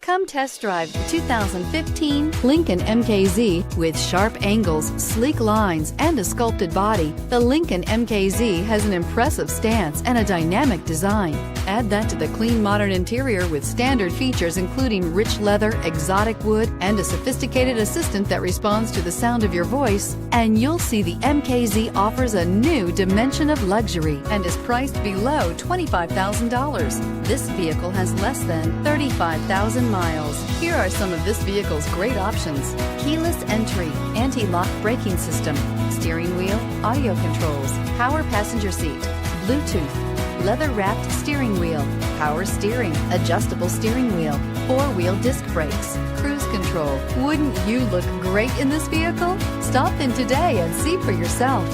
Come test drive the 2015 Lincoln MKZ. With sharp angles, sleek lines, and a sculpted body, the Lincoln MKZ has an impressive stance and a dynamic design. Add that to the clean, modern interior with standard features including rich leather, exotic wood, and a sophisticated assistant that responds to the sound of your voice, and you'll see the MKZ offers a new dimension of luxury and is priced below $25,000. This vehicle has less than 35,000 miles. Here are some of this vehicle's great options: keyless entry, anti-lock braking system, steering wheel audio controls, power passenger seat, Bluetooth, leather-wrapped steering wheel, power steering, adjustable steering wheel, four-wheel disc brakes, cruise control. Wouldn't you look great in this vehicle? Stop in today and see for yourself.